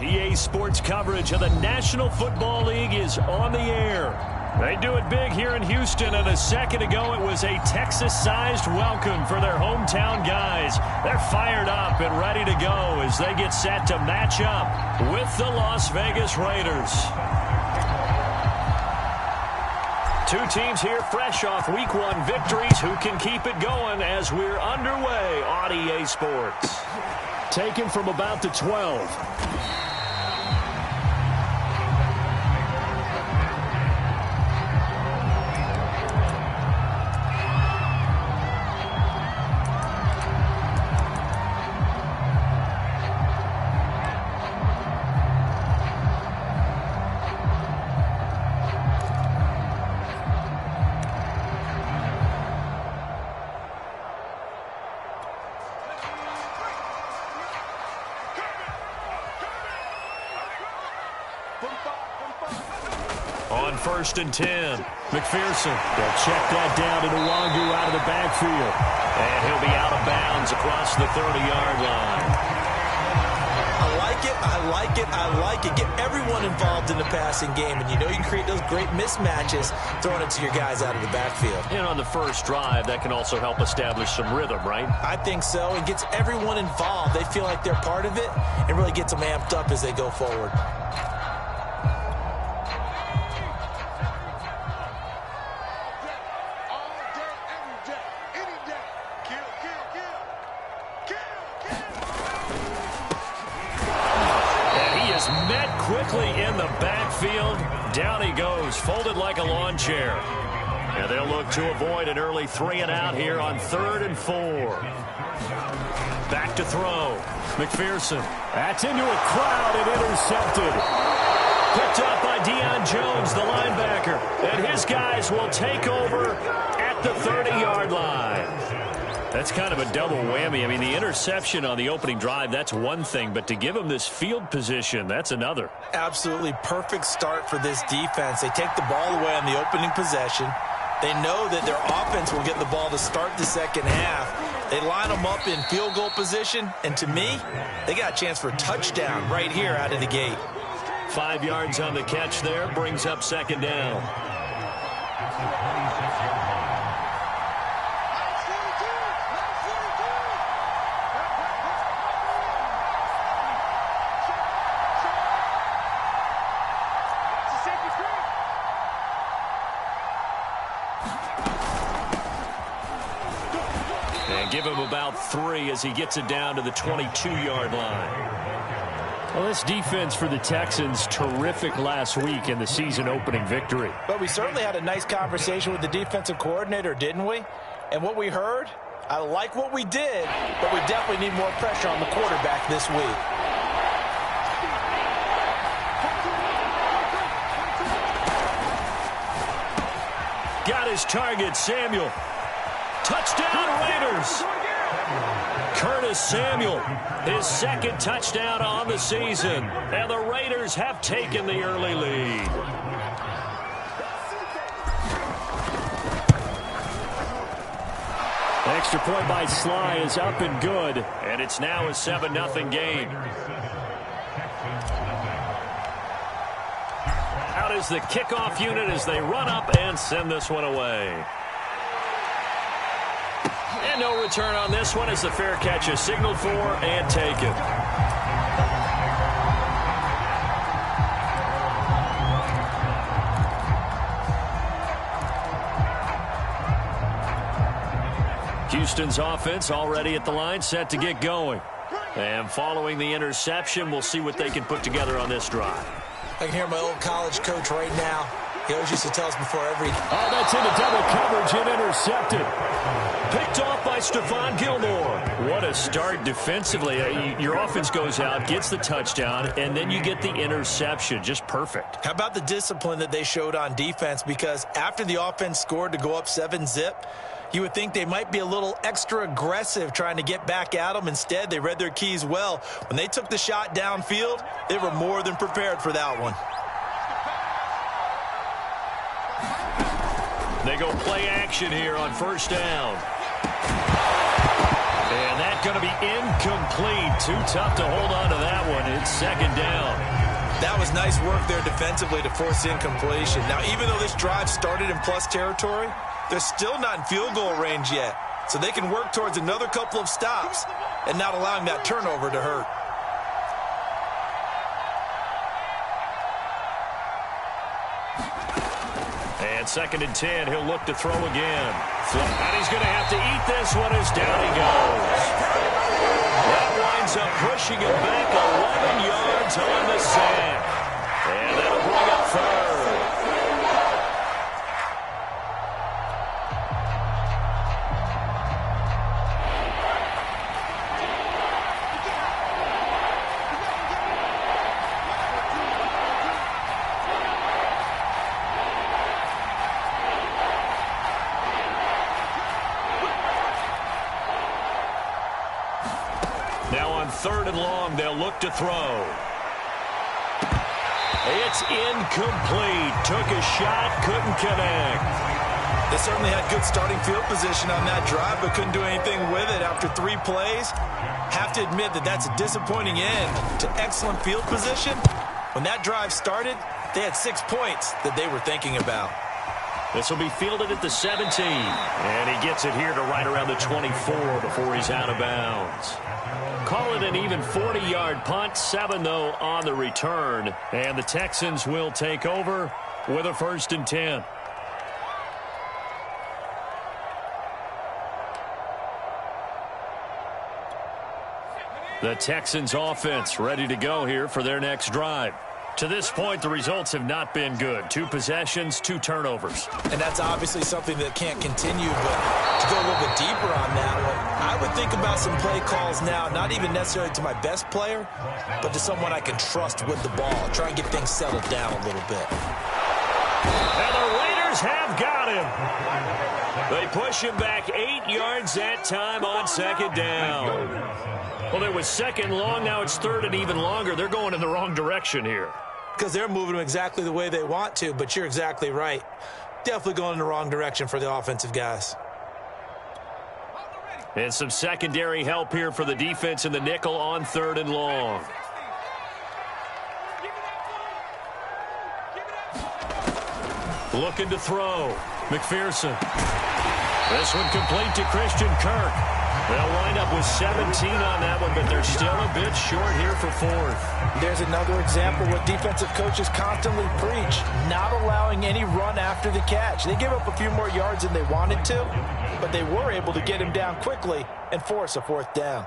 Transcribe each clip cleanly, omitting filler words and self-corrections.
EA Sports coverage of the National Football League is on the air. They do it big here in Houston, and a second ago it was a Texas-sized welcome for their hometown guys. They're fired up and ready to go as they get set to match up with the Las Vegas Raiders. Two teams here fresh off Week 1 victories. Who can keep it going as we're underway on EA Sports? Taken from about the 12. On 1st and 10, McPherson. They'll check that down to Nwangu out of the backfield. And he'll be out of bounds across the 30-yard line. I like it, I like it, I like it. Get everyone involved in the passing game. And you know you can create those great mismatches throwing it to your guys out of the backfield. And on the first drive, that can also help establish some rhythm, right? I think so. It gets everyone involved. They feel like they're part of it and really gets them amped up as they go forward. Quickly in the backfield. Down he goes, folded like a lawn chair. And they'll look to avoid an early 3-and-out here on 3rd and 4. Back to throw. McPherson. That's into a crowd and intercepted. Picked up by Deion Jones, the linebacker. And his guys will take over at the 30-yard line. That's kind of a double whammy. I mean, the interception on the opening drive, that's one thing. But to give him this field position, that's another. Absolutely perfect start for this defense. They take the ball away on the opening possession. They know that their offense will get the ball to start the second half. They line them up in field goal position. And to me, they got a chance for a touchdown right here out of the gate. 5 yards on the catch there. Brings up 2nd down. Give him about 3 as he gets it down to the 22-yard line. Well, this defense for the Texans, terrific last week in the season-opening victory. But we certainly had a nice conversation with the defensive coordinator, didn't we? And what we heard, I like what we did, but we definitely need more pressure on the quarterback this week. Got his target, Samuel. Touchdown, Raiders. Curtis Samuel, his 2nd touchdown on the season. And the Raiders have taken the early lead. Extra point by Sly is up and good. And it's now a 7-0 game. Out is the kickoff unit as they run up and send this one away. And no return on this one as the fair catch is signaled for and taken. Houston's offense already at the line, set to get going. And following the interception, we'll see what they can put together on this drive. I can hear my old college coach right now. He always used to tell us before every... Oh, that's into double coverage and intercepted. Picked off by Stephon Gilmore. What a start defensively. Your offense goes out, gets the touchdown, and then you get the interception. Just perfect. How about the discipline that they showed on defense? Because after the offense scored to go up 7-zip, you would think they might be a little extra aggressive trying to get back at them. Instead, they read their keys well. When they took the shot downfield, they were more than prepared for that one. They go play action here on 1st down. And that going to be incomplete. Too tough to hold on to that one. It's second down. That was nice work there defensively to force incompletion. Now, even though this drive started in plus territory, they're still not in field goal range yet. So they can work towards another couple of stops and not allowing that turnover to hurt. And second and 10, he'll look to throw again. And he's going to have to eat this one as down he goes. That winds up pushing him back 11 yards on the sack. And that'll bring up third. Now on third and long, they'll look to throw. It's incomplete. Took a shot, couldn't connect. They certainly had good starting field position on that drive, but couldn't do anything with it after 3 plays. Have to admit that that's a disappointing end to excellent field position. When that drive started, they had 6 points that they were thinking about. This will be fielded at the 17. And he gets it here to right around the 24 before he's out of bounds. Call it an even 40-yard punt. 7, though, on the return. And the Texans will take over with a 1st and 10. The Texans offense ready to go here for their next drive. To this point, the results have not been good. 2 possessions, 2 turnovers. And that's obviously something that can't continue, but to go a little bit deeper on that one, I would think about some play calls now, not even necessarily to my best player, but to someone I can trust with the ball. Try and get things settled down a little bit. And the Raiders have got him. They push him back 8 yards that time on second down. Well, it was second long. Now it's third and even longer. They're going in the wrong direction here. Because they're moving them exactly the way they want to, but you're exactly right. Definitely going in the wrong direction for the offensive guys. And some secondary help here for the defense in the nickel on third and long. Looking to throw. McPherson. This one complete to Christian Kirk. They'll wind up with 17 on that one, but they're still a bit short here for 4th. There's another example what defensive coaches constantly preach, not allowing any run after the catch. They give up a few more yards than they wanted to, but they were able to get him down quickly and force a 4th down.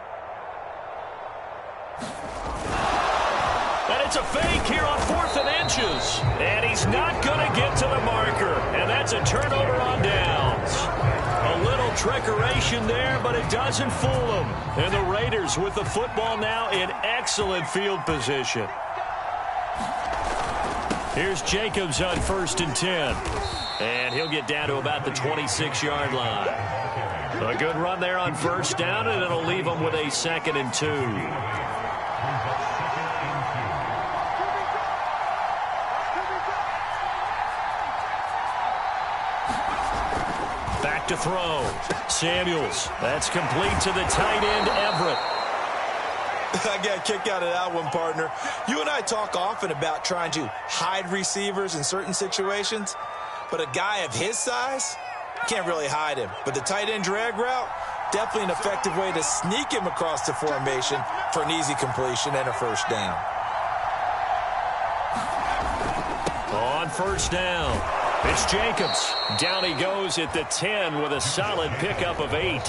And it's a fake here on 4th and inches. And he's not going to get to the marker. And that's a turnover on downs. A little trickeration there, but it doesn't fool them. And the Raiders with the football now in excellent field position. Here's Jacobs on 1st and 10. And he'll get down to about the 26-yard line. A good run there on 1st down, and it'll leave them with a 2nd and 2. Back to throw. Samuels. That's complete to the tight end, Everett. I got a kick out of that one, partner. You and I talk often about trying to hide receivers in certain situations, but a guy of his size can't really hide him. But the tight end drag route, definitely an effective way to sneak him across the formation for an easy completion and a 1st down. On 1st down. It's Jacobs. Down he goes at the 10 with a solid pickup of 8.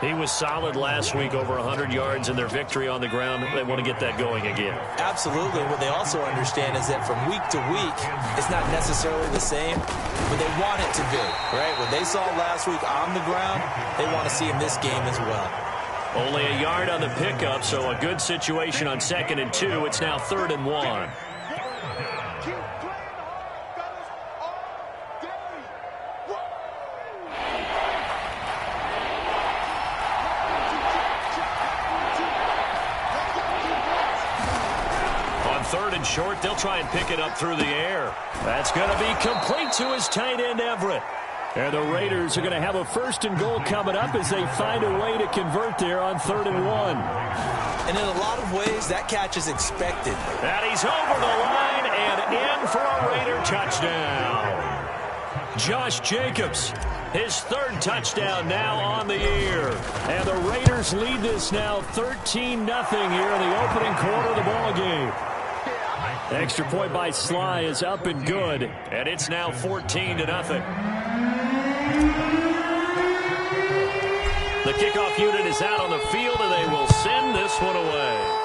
He was solid last week, over 100 yards in their victory on the ground. They want to get that going again. Absolutely. What they also understand is that from week to week, it's not necessarily the same, but they want it to be, right? What they saw last week on the ground, they want to see in this game as well. Only a yard on the pickup, so a good situation on 2nd and 2. It's now 3rd and 1. Short, they'll try and pick it up through the air. That's going to be complete to his tight end, Everett. And the Raiders are going to have a 1st and goal coming up as they find a way to convert there on 3rd and 1. And in a lot of ways, that catch is expected. And he's over the line and in for a Raider touchdown. Josh Jacobs, his 3rd touchdown now on the year. And the Raiders lead this now 13-0 here in the opening quarter of the ball game. Extra point by Sly is up and good, and it's now 14-0. The kickoff unit is out on the field, and they will send this one away.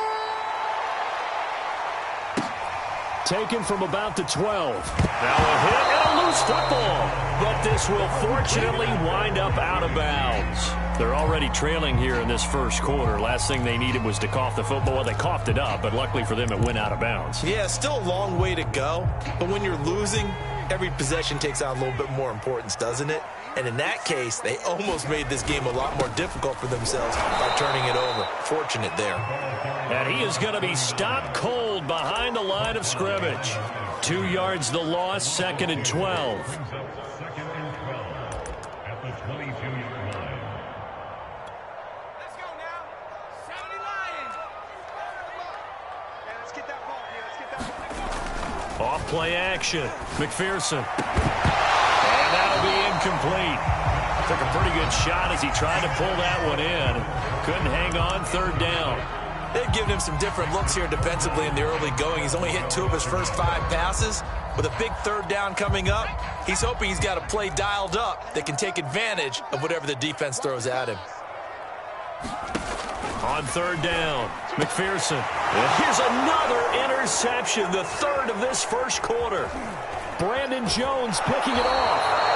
Taken from about the 12. Now a hit and a loose football. But this will fortunately wind up out of bounds. They're already trailing here in this first quarter. Last thing they needed was to cough the football. Well, they coughed it up, but luckily for them, it went out of bounds. Yeah, still a long way to go. But when you're losing, every possession takes on a little bit more importance, doesn't it? And in that case, they almost made this game a lot more difficult for themselves by turning it over. Fortunate there. And he is going to be stopped cold behind the line of scrimmage. 2 yards the loss, 2nd and 12. Off play action. McPherson. And that'll be incomplete. Took a pretty good shot as he tried to pull that one in. Couldn't hang on, 3rd down. They've given him some different looks here defensively in the early going. He's only hit 2 of his first 5 passes. With a big 3rd down coming up, he's hoping he's got a play dialed up that can take advantage of whatever the defense throws at him. On 3rd down, McPherson. And here's another interception, the 3rd of this first quarter. Brandon Jones picking it off.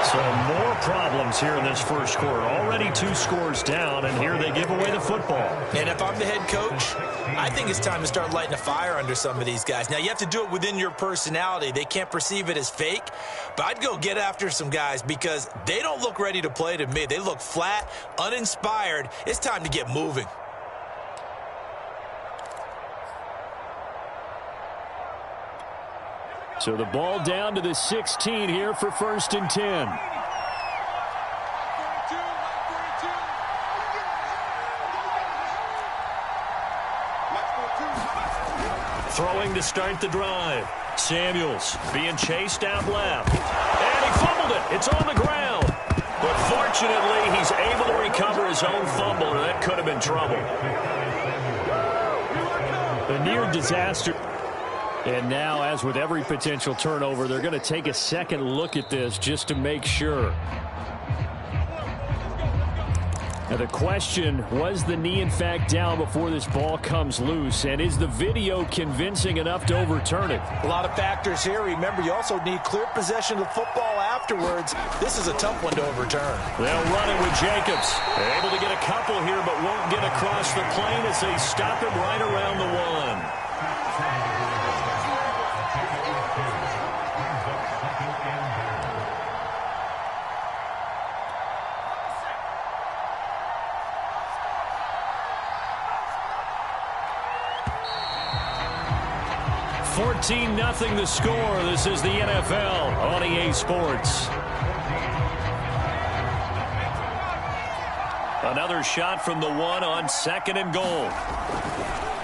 So more problems here in this first quarter. Already 2 scores down, and here they give away the football. And if I'm the head coach, I think it's time to start lighting a fire under some of these guys. Now, you have to do it within your personality. They can't perceive it as fake. But I'd go get after some guys because they don't look ready to play to me. They look flat, uninspired. It's time to get moving. So the ball down to the 16 here for 1st and 10. Throwing to start the drive. Samuels being chased out left. And he fumbled it. It's on the ground. But fortunately, he's able to recover his own fumble, or that could have been trouble. A near disaster. And now, as with every potential turnover, they're going to take a second look at this just to make sure. Now the question, was the knee in fact down before this ball comes loose? And is the video convincing enough to overturn it? A lot of factors here. Remember, you also need clear possession of the football afterwards. This is a tough one to overturn. They'll run it with Jacobs. Able to get a couple here, but won't get across the plane as they stop him right around the 1. 14-0 the score. This is the NFL on EA Sports. Another shot from the 1 on 2nd and goal.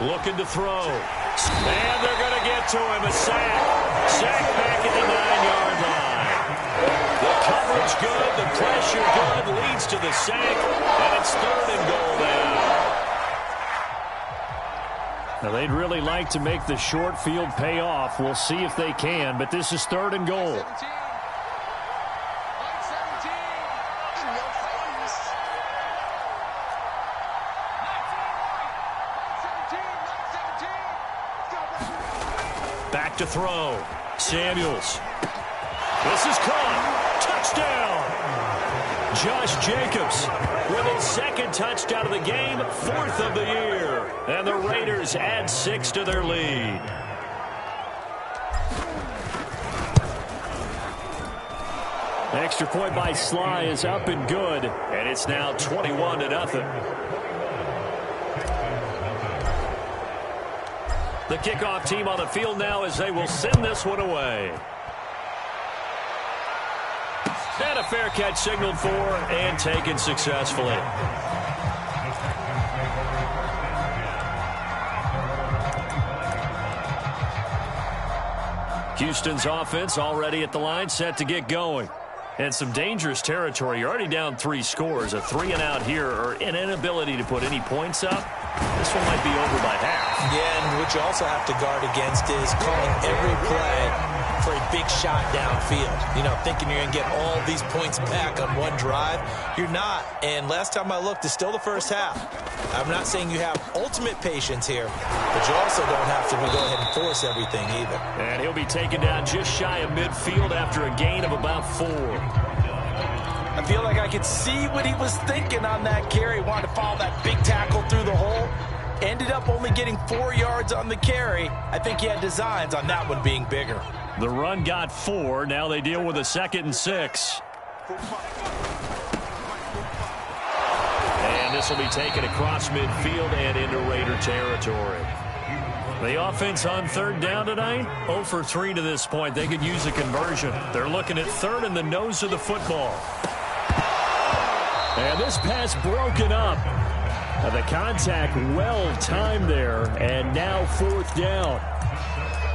Looking to throw. And they're going to get to him. A sack. Sack back at the 9-yard line. The coverage good. The pressure good. Leads to the sack. And it's 3rd and goal now. Now, they'd really like to make the short field pay off. We'll see if they can, but this is 3rd and goal. Back to throw. Samuels. This is caught. Touchdown. Josh Jacobs with his 2nd touchdown of the game, 4th of the year. And the Raiders add 6 to their lead. Extra point by Sly is up and good. And it's now 21-0. The kickoff team on the field now as they will send this one away. And a fair catch signaled for and taken successfully. Houston's offense already at the line, set to get going. And some dangerous territory. You're already down 3 scores. A 3-and-out here, or an inability to put any points up. This one might be over by half. Yeah, and what you also have to guard against is calling every play for a big shot downfield. You know, thinking you're going to get all these points back on one drive. You're not. And last time I looked, it's still the first half. I'm not saying you have ultimate patience here, but you also don't have to go ahead and force everything either. And he'll be taken down just shy of midfield after a gain of about 4. I feel like I could see what he was thinking on that carry. Wanted to follow that big tackle through the hole. Ended up only getting 4 yards on the carry. I think he had designs on that one being bigger. The run got 4. Now they deal with a 2nd and 6. And this will be taken across midfield and into Raider territory. The offense on 3rd down tonight, 0 for 3 to this point. They could use a conversion. They're looking at 3rd in the nose of the football. And this pass broken up. The contact well timed there, and now 4th down.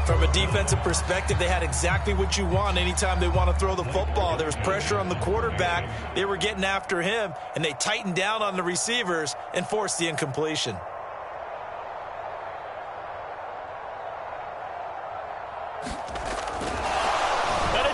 From a defensive perspective, they had exactly what you want anytime they want to throw the football. There was pressure on the quarterback. They were getting after him, and they tightened down on the receivers and forced the incompletion.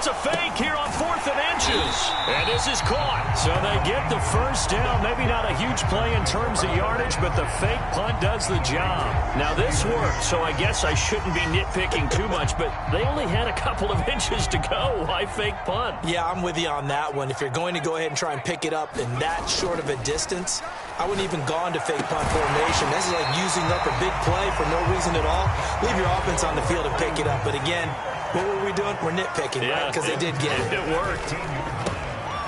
It's a fake here on 4th and inches. And this is caught. So they get the first down. Maybe not a huge play in terms of yardage, but the fake punt does the job. Now this worked, so I guess I shouldn't be nitpicking too much, but they only had a couple of inches to go. Why fake punt? Yeah, I'm with you on that one. If you're going to go ahead and try and pick it up in that short of a distance, I wouldn't even gone to fake punt formation. This is like using up a big play for no reason at all. Leave your offense on the field and pick it up. But again, what were we doing? We're nitpicking, right? Because they did get it. It worked.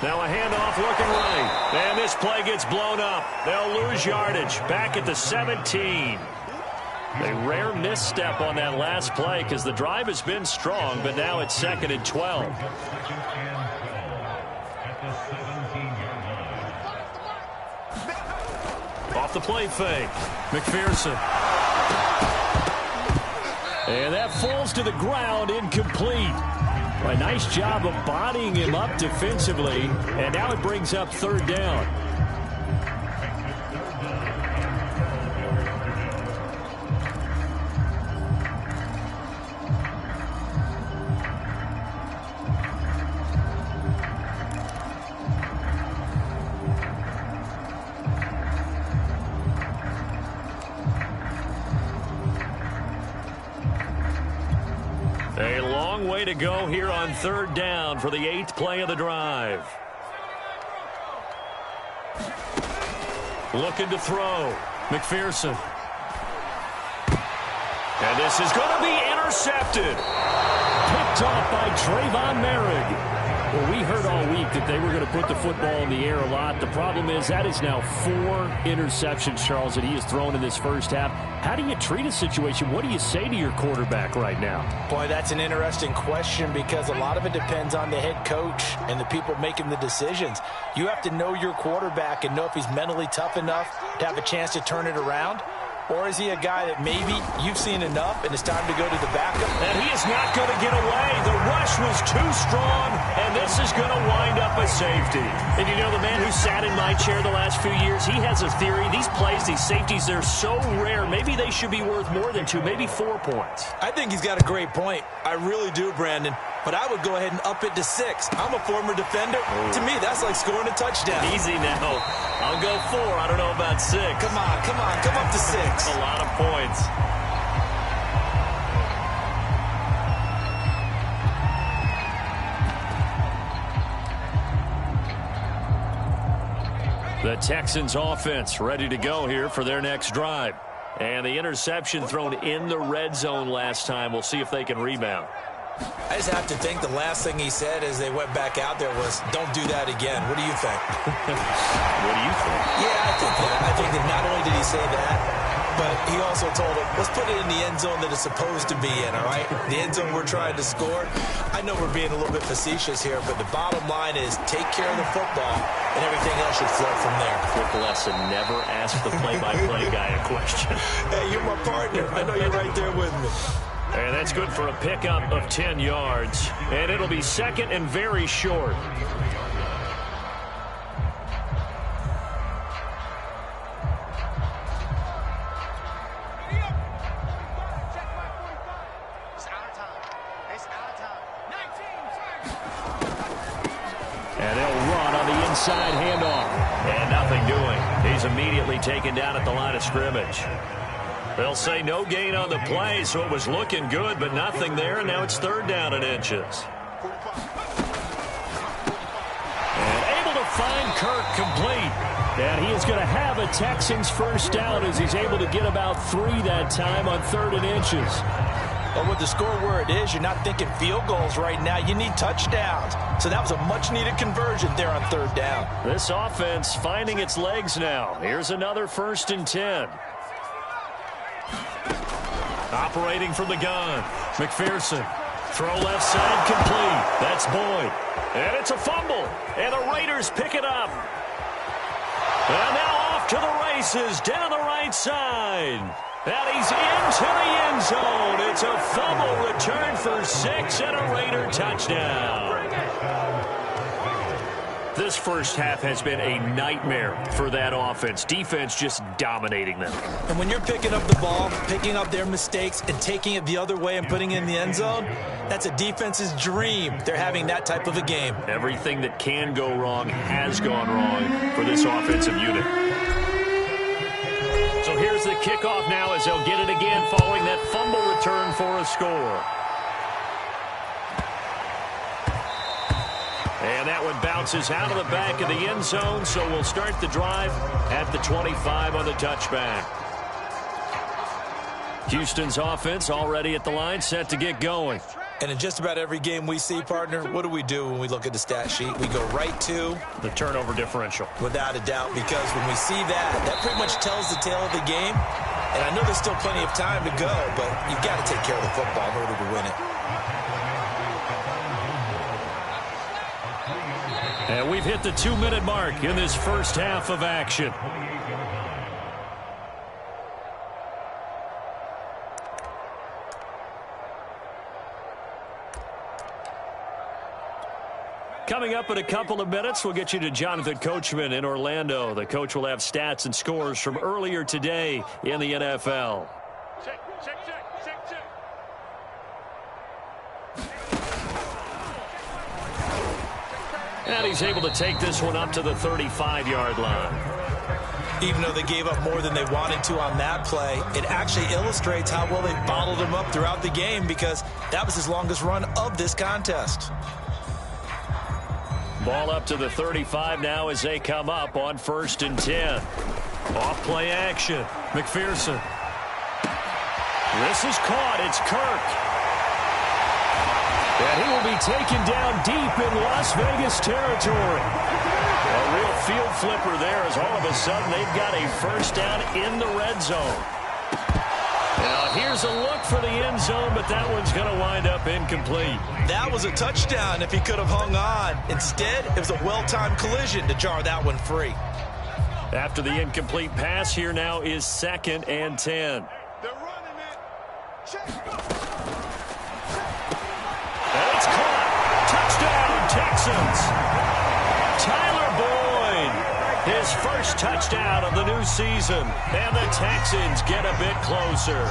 Now a handoff looking right. And this play gets blown up. They'll lose yardage. Back at the 17. A rare misstep on that last play because the drive has been strong, but now it's 2nd and 12. Off the play fake. McPherson. And that falls to the ground, incomplete. A nice job of bodying him up defensively, and now it brings up 3rd down. A long way to go here on 3rd down for the 8th play of the drive. Looking to throw. McPherson. And this is going to be intercepted. Picked off by Trayvon Merrick. Well, we heard all week that they were going to put the football in the air a lot. The problem is that is now 4 interceptions, Charles, that he has thrown in this first half. How do you treat a situation? What do you say to your quarterback right now? Boy, that's an interesting question because a lot of it depends on the head coach and the people making the decisions. You have to know your quarterback and know if he's mentally tough enough to have a chance to turn it around. Or is he a guy that maybe you've seen enough and it's time to go to the backup? And he is not going to get away. The rush was too strong, and this is going to wind up a safety. And you know, the man who sat in my chair the last few years, he has a theory. These plays, these safeties, they're so rare. Maybe they should be worth more than 2, maybe 4 points. I think he's got a great point. I really do, Brandon. But I would go ahead and up it to 6. I'm a former defender. To me, that's like scoring a touchdown. Easy now. I'll go 4. I don't know about 6. Come on. Come up to 6. A lot of points. The Texans offense ready to go here for their next drive. And the interception thrown in the red zone last time. We'll see if they can rebound. I just have to think the last thing he said as they went back out there was, don't do that again. What do you think? What do you think? Yeah, I think that not only did he say that, but he also told him, let's put it in the end zone that it's supposed to be in, all right? The end zone we're trying to score. I know we're being a little bit facetious here, but the bottom line is take care of the football, and everything else should flow from there. Quick lesson, never ask the play-by-play guy a question. Hey, you're my partner. I know you're right there with me. And that's good for a pickup of 10 yards. And it'll be second and very short. And they'll run on the inside handoff. And nothing doing. He's immediately taken down at the line of scrimmage. They'll say no gain on the play, so it was looking good, but nothing there, and now it's third down and inches. And able to find Kirk complete. And he is going to have a Texans first down as he's able to get about 3 that time on third and inches. Well, with the score where it is, you're not thinking field goals right now. You need touchdowns. So that was a much-needed conversion there on third down. This offense finding its legs now. Here's another 1st and 10. Operating from the gun. McPherson. Throw left side complete. That's Boyd. And it's a fumble. And the Raiders pick it up. And now off to the races down the right side. And he's into the end zone. It's a fumble return for 6 and a Raider touchdown. This first half has been a nightmare for that offense. Defense just dominating them. And when you're picking up the ball, picking up their mistakes, and taking it the other way and putting it in the end zone, that's a defense's dream. They're having that type of a game. Everything that can go wrong has gone wrong for this offensive unit. So here's the kickoff now as they'll get it again following that fumble return for a score. And that one bounces out of the back of the end zone, so we'll start the drive at the 25 on the touchback. Houston's offense already at the line, set to get going. And in just about every game we see, partner, what do we do when we look at the stat sheet? We go right to the turnover differential. Without a doubt, because when we see that, that pretty much tells the tale of the game. And I know there's still plenty of time to go, but you've got to take care of the football in order to win it. And we've hit the 2-minute mark in this first half of action. Coming up in a couple of minutes, we'll get you to Jonathan Coachman in Orlando. The coach will have stats and scores from earlier today in the NFL. Check. And he's able to take this one up to the 35-yard line. Even though they gave up more than they wanted to on that play, it actually illustrates how well they bottled him up throughout the game, because that was his longest run of this contest. Ball up to the 35 now as they come up on 1st and 10. Off play action. McPherson. This is caught. It's Kirk. And he will be taken down deep in Las Vegas territory. A real field flipper there as all of a sudden they've got a first down in the red zone. Now here's a look for the end zone, but that one's going to wind up incomplete. That was a touchdown if he could have hung on. Instead, it was a well-timed collision to jar that one free. After the incomplete pass, here now is 2nd and 10. They're running it. Check. And it's caught. Touchdown, Texans. Tyler Boyd, his first touchdown of the new season. And the Texans get a bit closer.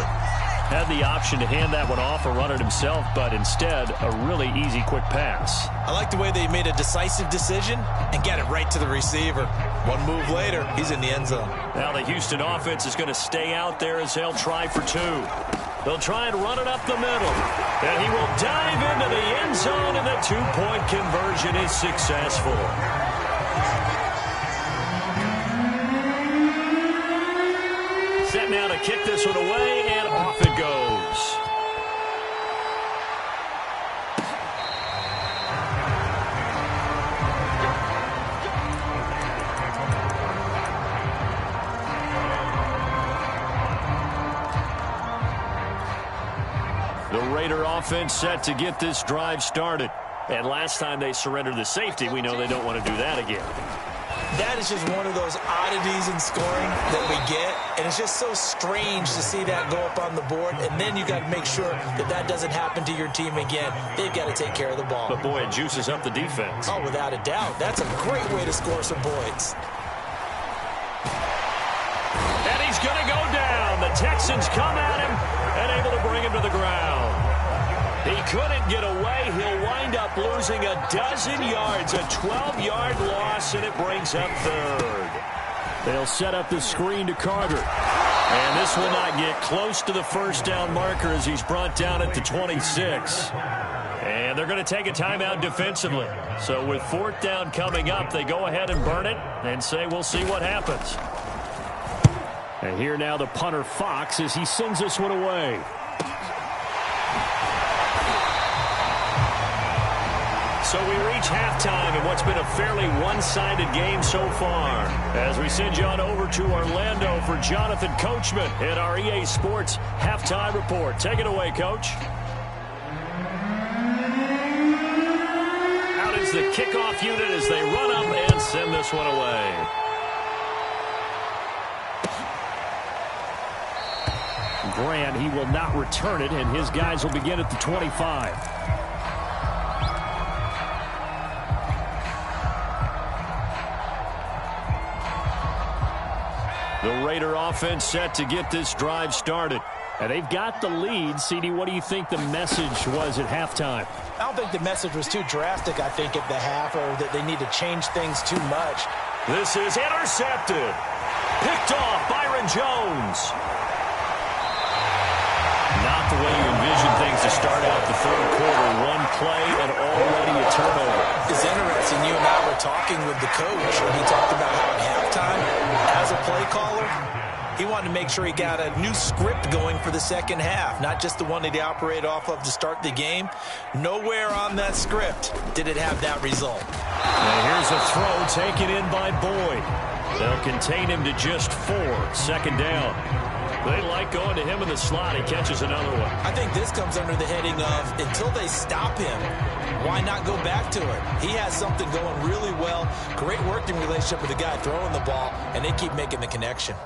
Had the option to hand that one off or run it himself, but instead, a really easy, quick pass. I like the way they made a decisive decision and got it right to the receiver. One move later, he's in the end zone. Now the Houston offense is going to stay out there as they'll try for 2. They'll try and run it up the middle. And he will dive into the end zone, and the 2-point conversion is successful. Set now to kick this one away, and off it goes. The Raider offense set to get this drive started. And last time they surrendered the safety, we know they don't want to do that again. That is just one of those oddities in scoring that we get, and it's just so strange to see that go up on the board, and then you got to make sure that that doesn't happen to your team again. They've got to take care of the ball. But, boy, it juices up the defense. Oh, without a doubt. That's a great way to score some points. And he's going to go down. The Texans come at him and able to bring him to the ground. He couldn't get away. He'll wind up losing a dozen yards, a 12-yard loss, and it brings up third. They'll set up the screen to Carter. And this will not get close to the first down marker as he's brought down at the 26. And they're going to take a timeout defensively. So with fourth down coming up, they go ahead and burn it and say we'll see what happens. And here now the punter Fox as he sends this one away. So we reach halftime in what's been a fairly one-sided game so far. As we send you on over to Orlando for Jonathan Coachman in our EA Sports Halftime Report. Take it away, Coach. Out is the kickoff unit as they run up and send this one away. Grant, he will not return it, and his guys will begin at the 25. The Raider offense set to get this drive started. And they've got the lead. CD, what do you think the message was at halftime? I don't think the message was too drastic, I think, at the half, or that they need to change things too much. This is intercepted. Picked off Byron Jones. Not the way you envision things to start out the third quarter. One play and already a turnover. It's interesting. You and I were talking with the coach, and he talked about how at halftime, as a play caller, he wanted to make sure he got a new script going for the second half, not just the one that he operated off of to start the game. Nowhere on that script did it have that result. And here's a throw taken in by Boyd. They'll contain him to just 4. Second down. They like going to him in the slot. He catches another one. I think this comes under the heading of until they stop him, why not go back to it? He has something going really well. Great working relationship with the guy throwing the ball, and they keep making the connection.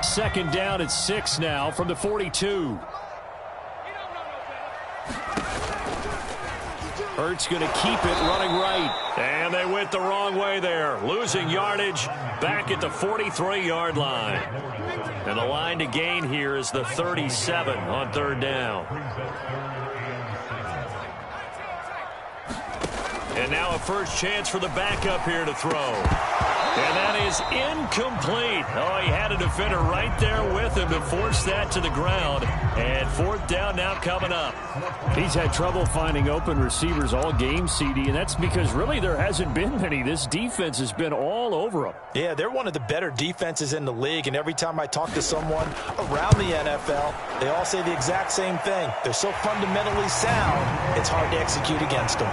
Second down at 6 now from the 42. Hurts going to keep it running right. And they went the wrong way there. Losing yardage back at the 43-yard line. And the line to gain here is the 37 on third down. And now a first chance for the backup here to throw. And that is incomplete. Oh, he had a defender right there with him to force that to the ground. And fourth down now coming up. He's had trouble finding open receivers all game, CD, and that's because really there hasn't been many. This defense has been all over him. Yeah, they're one of the better defenses in the league, and every time I talk to someone around the NFL, they all say the exact same thing. They're so fundamentally sound, it's hard to execute against them.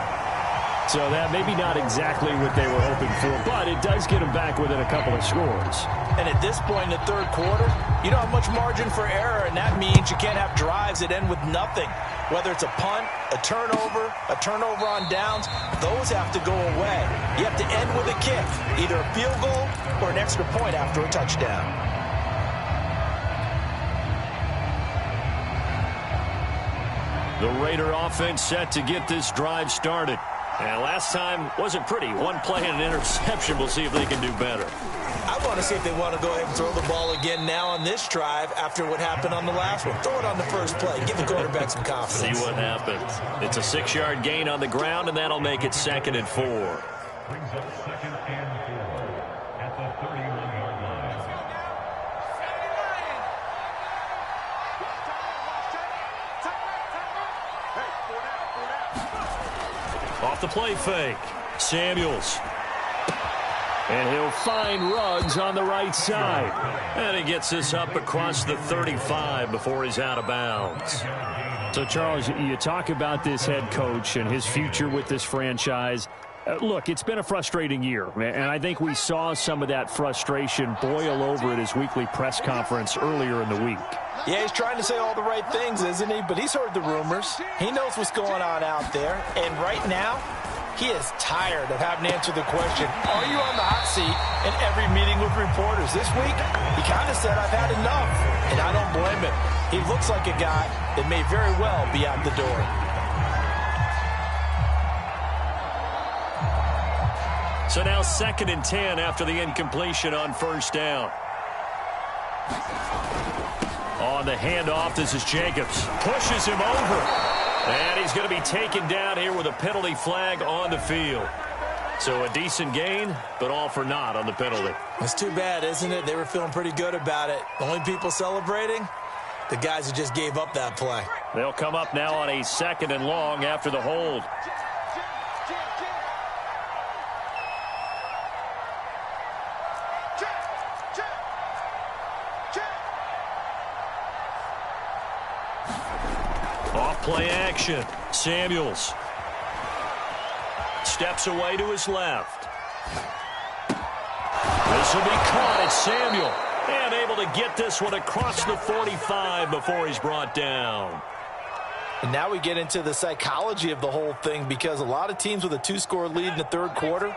So that maybe not exactly what they were hoping for, but it does get them back within a couple of scores. And at this point in the third quarter, you don't have much margin for error, and that means you can't have drives that end with nothing. Whether it's a punt, a turnover on downs, those have to go away. You have to end with a kick, either a field goal or an extra point after a touchdown. The Raider offense set to get this drive started. And last time wasn't pretty. One play and an interception. We'll see if they can do better. I want to see if they want to go ahead and throw the ball again now on this drive after what happened on the last one. Throw it on the first play. Give the quarterback some confidence. See what happens. It's a 6-yard gain on the ground, and that'll make it 2nd and 4. Off the play fake. Samuels. And he'll find Ruggs on the right side. And he gets this up across the 35 before he's out of bounds. So, Charles, you talk about this head coach and his future with this franchise. Look, it's been a frustrating year, and I think we saw some of that frustration boil over at his weekly press conference earlier in the week. Yeah, he's trying to say all the right things, isn't he? But he's heard the rumors. He knows what's going on out there. And right now, he is tired of having to answer the question, are you on the hot seat in every meeting with reporters? This week, he kind of said, I've had enough. And I don't blame him. He looks like a guy that may very well be out the door. So now 2nd and 10 after the incompletion on 1st down. On the handoff, this is Jacobs. Pushes him over. And he's going to be taken down here with a penalty flag on the field. So a decent gain, but all for naught on the penalty. It's too bad, isn't it? They were feeling pretty good about it. The only people celebrating, the guys who just gave up that play. They'll come up now on a 2nd and long after the hold. Play action. Samuels steps away to his left. This will be caught. It's Samuel. And able to get this one across the 45 before he's brought down. And now we get into the psychology of the whole thing, because a lot of teams with a 2-score lead in the 3rd quarter,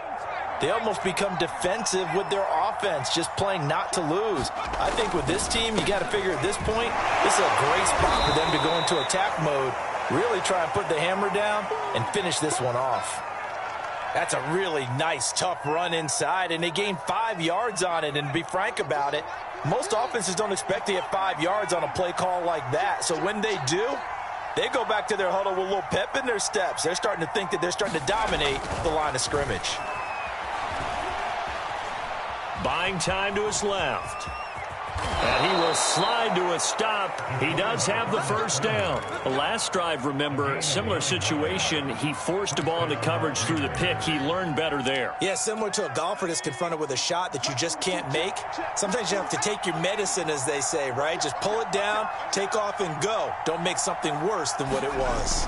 they almost become defensive with their offense, just playing not to lose. I think with this team, you got to figure at this point, this is a great spot for them to go into attack mode, really try and put the hammer down and finish this one off. That's a really nice, tough run inside, and they gained 5 yards on it. And to be frank about it, most offenses don't expect to get 5 yards on a play call like that. So when they do, they go back to their huddle with a little pep in their steps. They're starting to think that they're starting to dominate the line of scrimmage. Buying time to his left. And he will slide to a stop. He does have the 1st down. The last drive, remember, similar situation. He forced a ball into coverage through the pick. He learned better there. Yeah, similar to a golfer that's confronted with a shot that you just can't make. Sometimes you have to take your medicine, as they say, right? Just pull it down, take off, and go. Don't make something worse than what it was.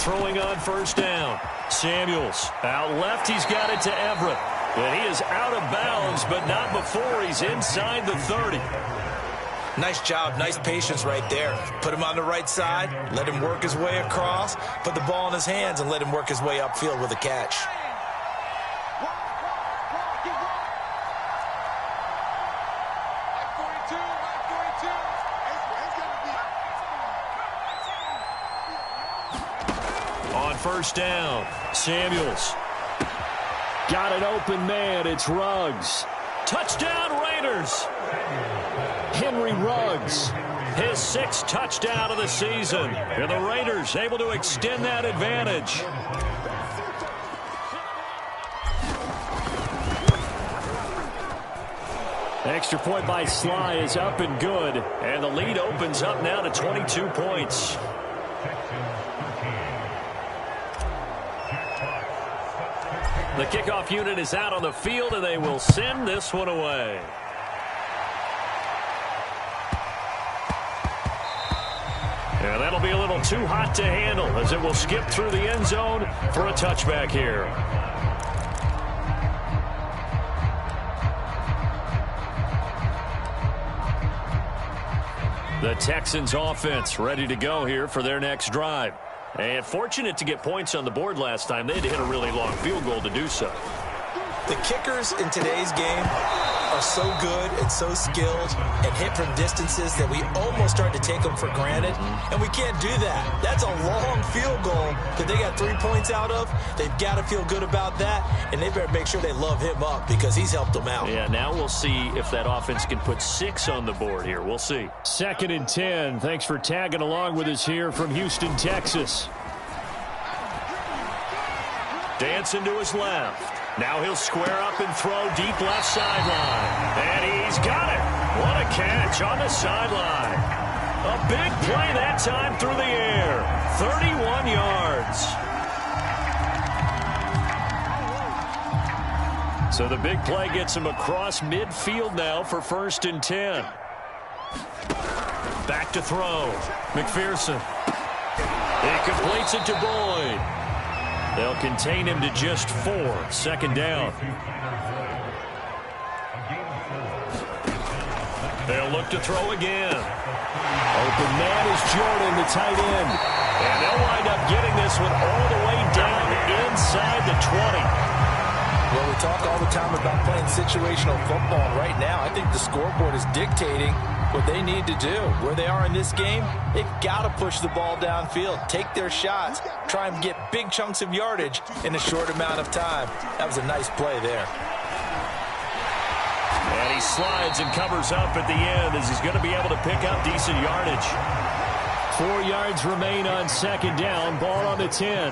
Throwing on 1st down. Samuels out left. He's got it to Everett. And he is out of bounds, but not before he's inside the 30. Nice job, nice patience right there. Put him on the right side, let him work his way across, put the ball in his hands, and let him work his way upfield with a catch. On 1st down, Samuels. Got an open man. It's Ruggs. Touchdown, Raiders. Henry Ruggs, his 6th touchdown of the season. And the Raiders able to extend that advantage. Extra point by Sly is up and good. And the lead opens up now to 22 points. The kickoff unit is out on the field, and they will send this one away. And that'll be a little too hot to handle, as it will skip through the end zone for a touchback here. The Texans offense ready to go here for their next drive. And fortunate to get points on the board last time. They had to hit a really long field goal to do so. The kickers in today's game are so good and so skilled and hit from distances that we almost start to take them for granted. And we can't do that. That's a long field goal that they got 3 points out of. They've got to feel good about that. And they better make sure they love him up, because he's helped them out. Yeah, now we'll see if that offense can put 6 on the board here. We'll see. 2nd and 10. Thanks for tagging along with us here from Houston, Texas. Dancing to his left. Now he'll square up and throw deep left sideline. And he's got it. What a catch on the sideline. A big play that time through the air. 31 yards. So the big play gets him across midfield now for 1st and 10. Back to throw. McPherson. He completes it to Boyd. They'll contain him to just 4. 2nd down. They'll look to throw again. Open man is Jordan, the tight end. And they'll wind up getting this one all the way down inside the 20. Well, we talk all the time about playing situational football. Right now, I think the scoreboard is dictating what they need to do. Where they are in this game, they've got to push the ball downfield, take their shots, try and get big chunks of yardage in a short amount of time. That was a nice play there. And he slides and covers up at the end as he's going to be able to pick up decent yardage. 4 yards remain on 2nd down. Ball on the 10.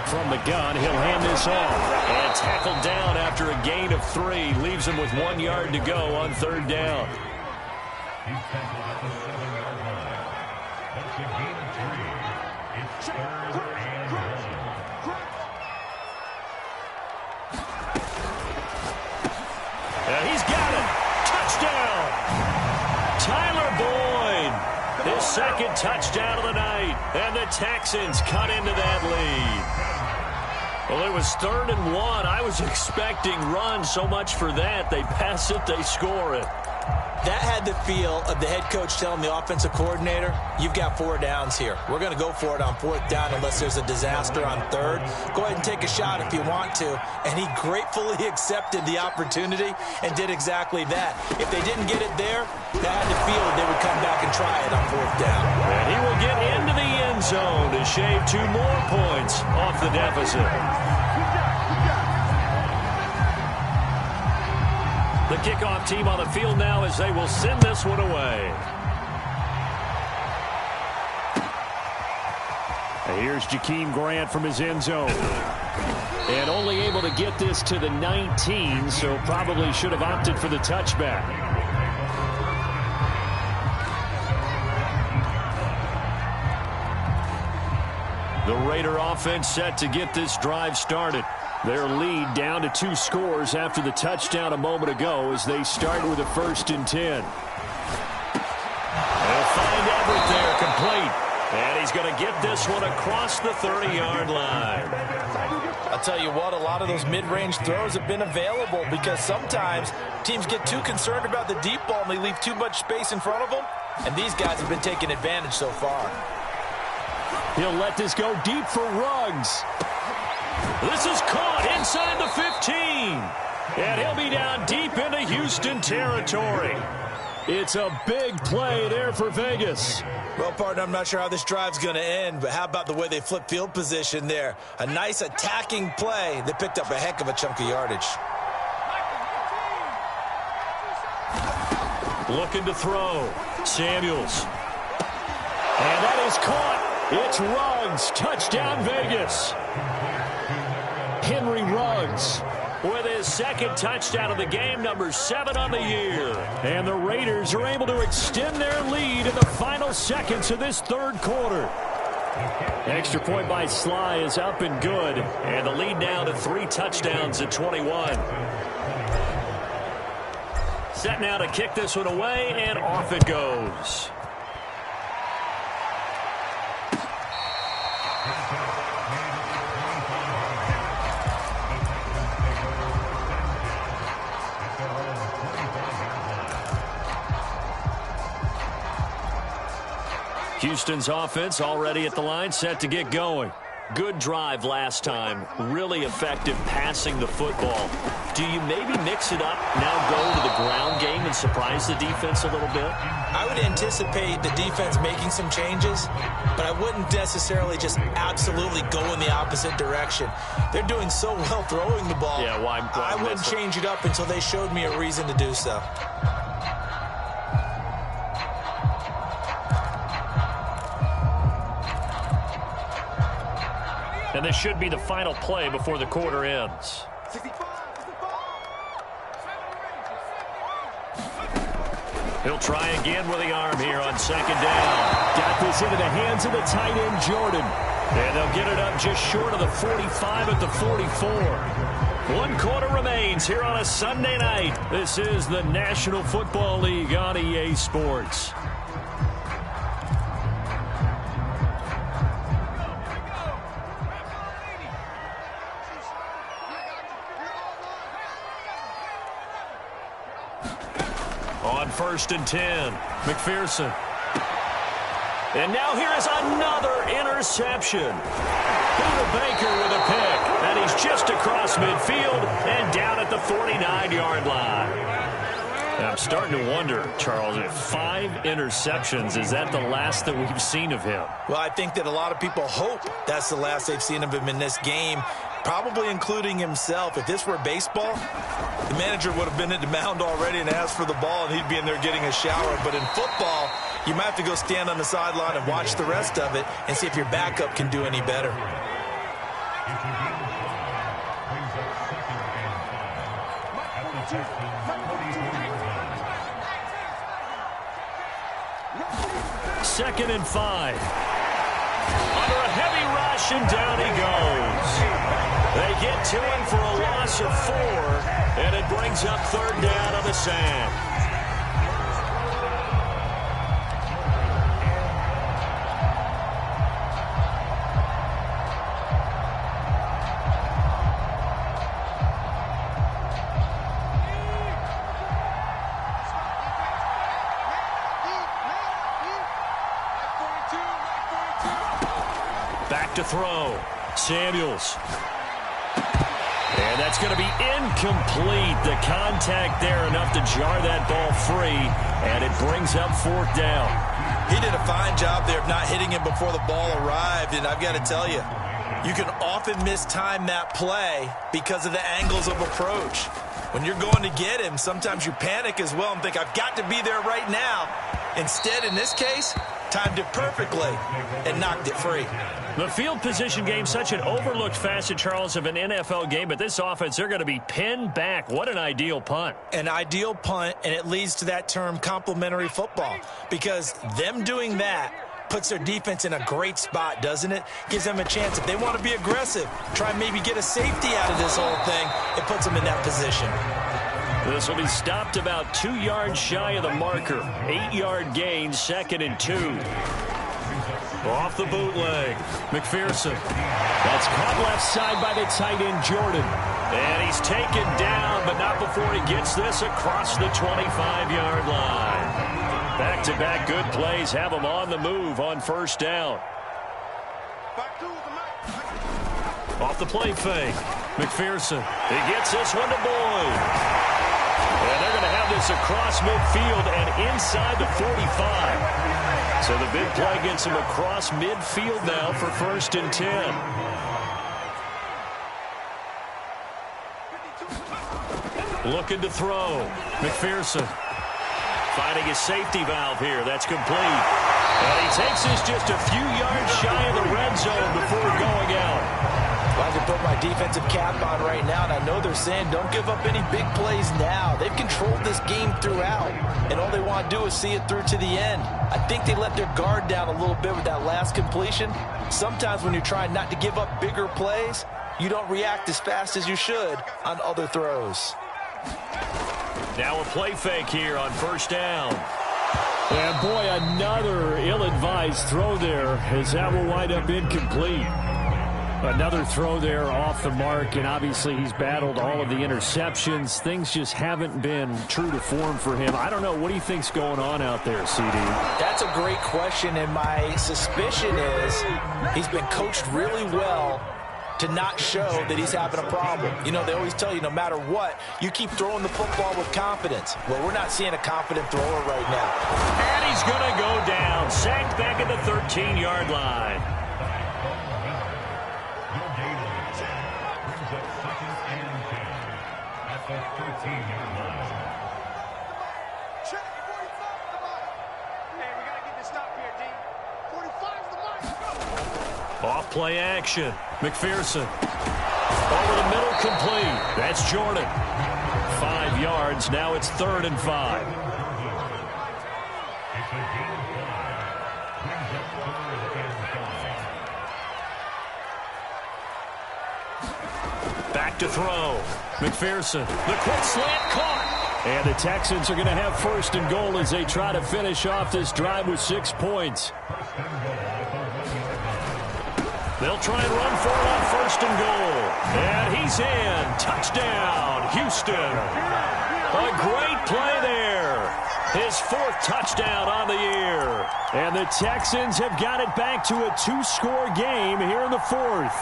From the gun, he'll hand this off. And tackled down after a gain of 3. Leaves him with 1 yard to go on 3rd down. He's got it. Touchdown. Tyler Boyd. His 2nd touchdown of the night. And the Texans cut into that lead. Well, it was 3rd and 1. I was expecting run, so much for that. They pass it, they score it. That had the feel of the head coach telling the offensive coordinator, you've got 4 downs here. We're going to go for it on 4th down unless there's a disaster on 3rd. Go ahead and take a shot if you want to. And he gratefully accepted the opportunity and did exactly that. If they didn't get it there, that had the feel that they would come back and try it on 4th down. And he will get into the end zone to shave 2 more points off the deficit. The kickoff team on the field now as they will send this one away. Here's Jakeem Grant from his end zone. And only able to get this to the 19, so probably should have opted for the touchback. The Raider offense set to get this drive started. Their lead down to 2 scores after the touchdown a moment ago as they start with a 1st and 10. They'll find Everett there, complete. And he's going to get this one across the 30-yard line. I'll tell you what, a lot of those mid-range throws have been available because sometimes teams get too concerned about the deep ball and they leave too much space in front of them. And these guys have been taking advantage so far. He'll let this go deep for Ruggs. This is caught inside the 15. And he'll be down deep into Houston territory. It's a big play there for Vegas. Well, partner, I'm not sure how this drive's going to end, but how about the way they flip field position there? A nice attacking play that picked up a heck of a chunk of yardage. Looking to throw. Samuels. And that is caught. It's Ruggs. Touchdown, Vegas. Henry Ruggs with his 2nd touchdown of the game, number 7 on the year. And the Raiders are able to extend their lead in the final seconds of this 3rd quarter. Extra point by Sly is up and good. And the lead now to 3 touchdowns at 21. Set now to kick this one away, and off it goes. Houston's offense already at the line, set to get going. Good drive last time. Really effective passing the football. Do you maybe mix it up, now go to the ground game and surprise the defense a little bit? I would anticipate the defense making some changes, but I wouldn't necessarily just absolutely go in the opposite direction. They're doing so well throwing the ball. Yeah, why I wouldn't change it up until they showed me a reason to do so. And this should be the final play before the quarter ends. He'll try again with the arm here on 2nd down. Got this into the hands of the tight end, Jordan. And they'll get it up just short of the 45 at the 44. 1 quarter remains here on a Sunday night. This is the National Football League on EA Sports. On 1st and 10, McPherson. And now here is another interception. Buda Baker with a pick. And he's just across midfield and down at the 49-yard line. And I'm starting to wonder, Charles, if 5 interceptions, is that the last that we've seen of him? Well, I think that a lot of people hope that's the last they've seen of him in this game, probably including himself. If this were baseball, the manager would have been at the mound already and asked for the ball, and he'd be in there getting a shower. But in football, you might have to go stand on the sideline and watch the rest of it and see if your backup can do any better. Second and 5. Under a heavy rush, and down he goes. They get to him for a loss of 4, and it brings up 3rd down on the sand. Back to throw. Samuels. And that's going to be incomplete. The contact there enough to jar that ball free, and it brings up 4th down. He did a fine job there of not hitting him before the ball arrived, and I've got to tell you, you can often mistime that play because of the angles of approach. When you're going to get him, sometimes you panic as well and think, I've got to be there right now. Instead, in this case, timed it perfectly and knocked it free. The field position game, such an overlooked facet, Charles, of an NFL game, but this offense, they're going to be pinned back. What an ideal punt. An ideal punt, and it leads to that term complementary football, because them doing that puts their defense in a great spot, doesn't it? Gives them a chance. If they want to be aggressive, try and maybe get a safety out of this whole thing, it puts them in that position. This will be stopped about 2 yards shy of the marker. 8-yard gain, 2nd and 2. Off the bootleg, McPherson. That's caught left side by the tight end, Jordan. And he's taken down, but not before he gets this across the 25-yard line. Back-to-back good plays have him on the move on 1st down. Off the play fake, McPherson. He gets this one to Boyd. And they're going to have this across midfield and inside the 45. So the big play gets him across midfield now for 1st and 10. Looking to throw. McPherson finding his safety valve here. That's complete. And he takes this just a few yards shy of the red zone before going out. I can put my defensive cap on right now, and I know they're saying don't give up any big plays now. They've controlled this game throughout, and all they want to do is see it through to the end. I think they let their guard down a little bit with that last completion. Sometimes when you're trying not to give up bigger plays, you don't react as fast as you should on other throws. Now a play fake here on 1st down. And boy, another ill-advised throw there as that will wind up incomplete. Another throw there off the mark, and obviously he's battled all of the interceptions. Things just haven't been true to form for him. I don't know. What do you think's going on out there, CD? That's a great question, and my suspicion is he's been coached really well to not show that he's having a problem. You know, they always tell you no matter what, you keep throwing the football with confidence. Well, we're not seeing a confident thrower right now. And he's going to go down. Sacked back at the 13-yard line. Off play action. McPherson. Over the middle, complete. That's Jordan. 5 yards. Now it's 3rd and 5. Back to throw. McPherson. The quick slant caught. And the Texans are going to have 1st and goal as they try to finish off this drive with 6 points. They'll try and run for it on 1st and goal. And he's in. Touchdown, Houston. A great play there. His 4th touchdown on the year. And the Texans have got it back to a 2-score game here in the 4th.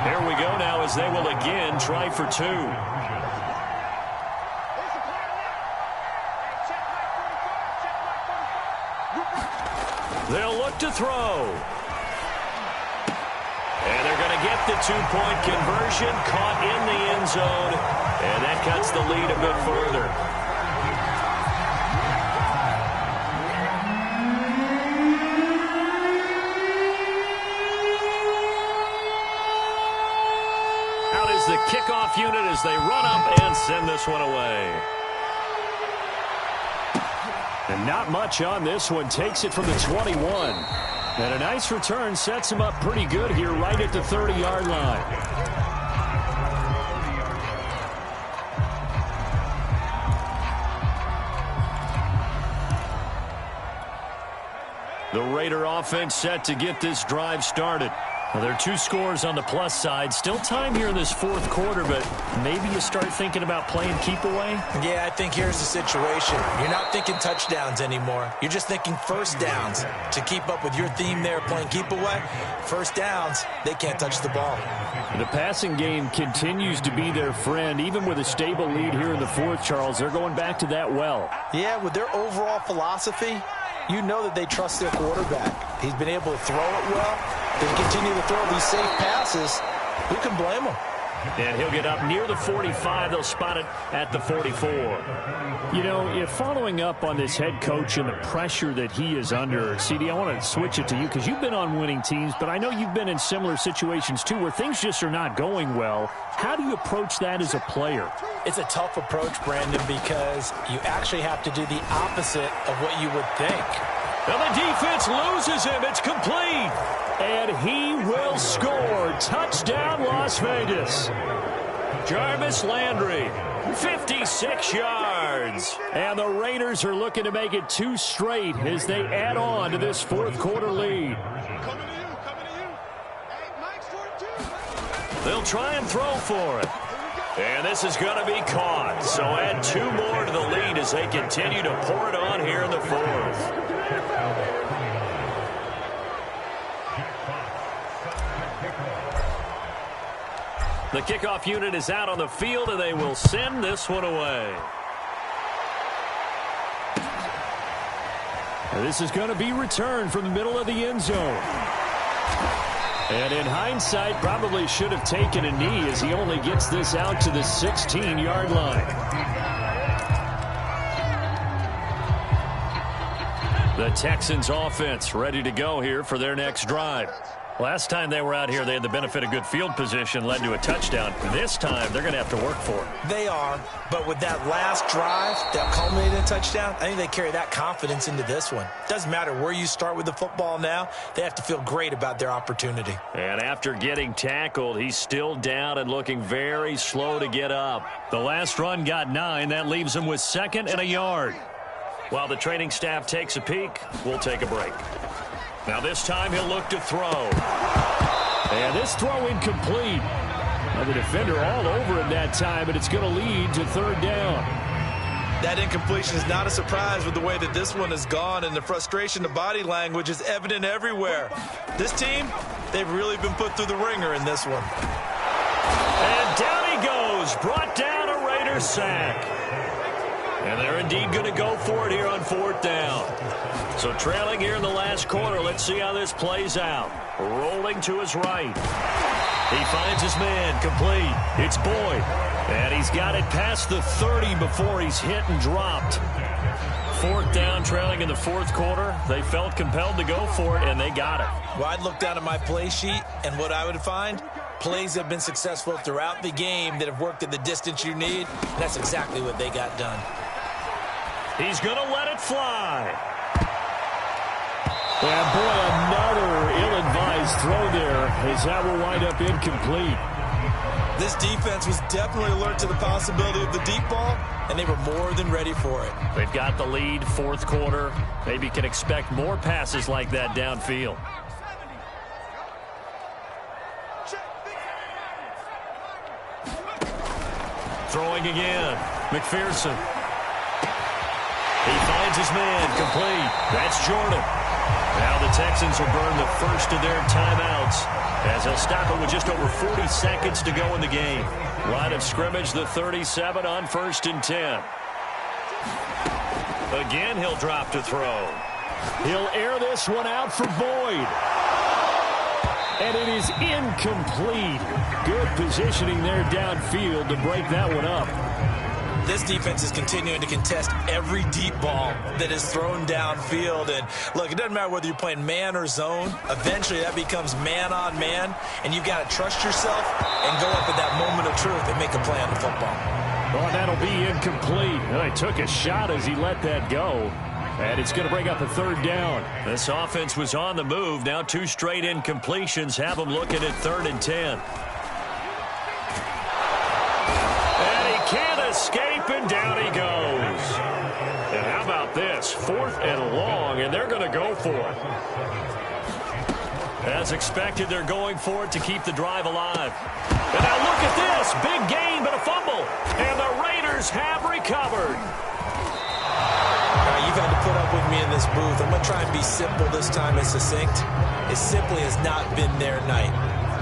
Here we go now as they will again try for 2. They'll look to throw. And they're going to get the 2-point conversion, caught in the end zone, and that cuts the lead a bit further. Out is the kickoff unit as they run up and send this one away. And not much on this one. Takes it from the 21. And a nice return sets him up pretty good here right at the 30-yard line. The Raider offense set to get this drive started. Well, there are 2 scores on the plus side. Still time here in this 4th quarter, but maybe you start thinking about playing keep away? Yeah, I think here's the situation. You're not thinking touchdowns anymore. You're just thinking first downs. To keep up with your theme there, playing keep away, first downs, they can't touch the ball. The passing game continues to be their friend. Even with a stable lead here in the 4th, Charles, they're going back to that well. Yeah, with their overall philosophy, you know that they trust their quarterback. He's been able to throw it well. They continue to throw these safe passes. Who can blame him? And he'll get up near the 45. They'll spot it at the 44. You know, following up on this head coach and the pressure that he is under, CD, I want to switch it to you because you've been on winning teams, but I know you've been in similar situations too where things just are not going well. How do you approach that as a player? It's a tough approach, Brandon, because you actually have to do the opposite of what you would think. And the defense loses him. It's complete. And he will score. Touchdown, Las Vegas. Jarvis Landry, 56 yards. And the Raiders are looking to make it 2 straight as they add on to this 4th quarter lead. Coming to you. Hey, Mike's 42. They'll try and throw for it. And this is going to be caught. So add 2 more to the lead as they continue to pour it on here in the 4th. The kickoff unit is out on the field, and they will send this one away. And this is going to be returned from the middle of the end zone. And in hindsight, probably should have taken a knee as he only gets this out to the 16-yard line. The Texans offense ready to go here for their next drive. Last time they were out here, they had the benefit of good field position, led to a touchdown. This time, they're going to have to work for it. They are, but with that last drive that culminated in a touchdown, I think they carry that confidence into this one. Doesn't matter where you start with the football now, they have to feel great about their opportunity. And after getting tackled, he's still down and looking very slow to get up. The last run got 9. That leaves him with 2nd and a yard. While the training staff takes a peek, we'll take a break. Now this time he'll look to throw. And this throw incomplete. Now the defender all over him that time, but it's going to lead to 3rd down. That incompletion is not a surprise with the way that this one has gone, and the frustration, the body language is evident everywhere. This team, they've really been put through the ringer in this one. And down he goes. Brought down a Raider sack. And they're indeed going to go for it here on 4th down. So trailing here in the last quarter, let's see how this plays out. Rolling to his right. He finds his man, complete. It's Boyd. And he's got it past the 30 before he's hit and dropped. 4th down, trailing in the 4th quarter. They felt compelled to go for it, and they got it. Well, I'd look down at my play sheet, and what I would find, plays have been successful throughout the game that have worked at the distance you need. That's exactly what they got done. He's going to let it fly. And boy, another ill-advised throw there as that will wind up incomplete. This defense was definitely alert to the possibility of the deep ball, and they were more than ready for it. They've got the lead, 4th quarter. Maybe can expect more passes like that downfield. Throwing again. McPherson. He finds his man. Complete. That's Jordan. Now the Texans will burn the first of their timeouts as they'll stop it with just over 40 seconds to go in the game. Line of scrimmage, the 37 on 1st and 10. Again, he'll drop to throw. He'll air this one out for Boyd. And it is incomplete. Good positioning there downfield to break that one up. This defense is continuing to contest every deep ball that is thrown downfield. And look, it doesn't matter whether you're playing man or zone. Eventually, that becomes man on man. And you've got to trust yourself and go up at that moment of truth and make a play on the football. Oh, that'll be incomplete. Well, he took a shot as he let that go. And it's going to bring up a 3rd down. This offense was on the move. Now 2 straight incompletions have them looking at 3rd and 10. And he can't escape, and down he goes. And how about this? 4th and long, and they're going to go for it. As expected, they're going for it to keep the drive alive. And now look at this. Big gain, but a fumble. And the Raiders have recovered. You've had to put up with me in this booth. I'm going to try and be simple this time and succinct. It simply has not been their night.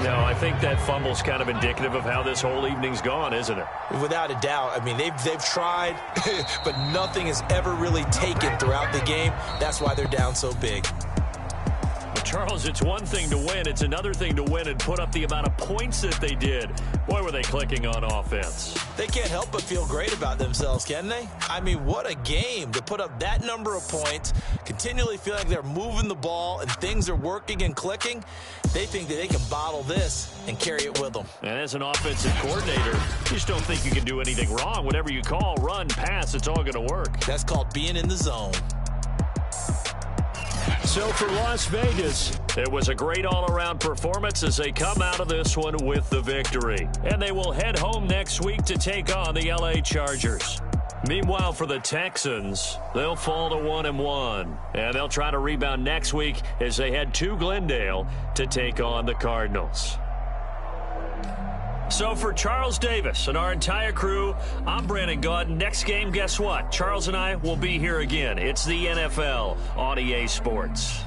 No, I think that fumble's kind of indicative of how this whole evening's gone, isn't it? Without a doubt. I mean, they've tried, but nothing has ever really taken throughout the game. That's why they're down so big. Charles, it's one thing to win. It's another thing to win and put up the amount of points that they did. Boy, were they clicking on offense. They can't help but feel great about themselves, can they? I mean, what a game to put up that number of points, continually feel like they're moving the ball and things are working and clicking. They think that they can bottle this and carry it with them. And as an offensive coordinator, you just don't think you can do anything wrong. Whatever you call, run, pass, it's all going to work. That's called being in the zone. So for Las Vegas, it was a great all-around performance as they come out of this one with the victory. And they will head home next week to take on the LA Chargers. Meanwhile, for the Texans, they'll fall to 1-1. And they'll try to rebound next week as they head to Glendale to take on the Cardinals. So for Charles Davis and our entire crew, I'm Brandon Gaudin. Next game, guess what? Charles and I will be here again. It's the NFL on EA Sports.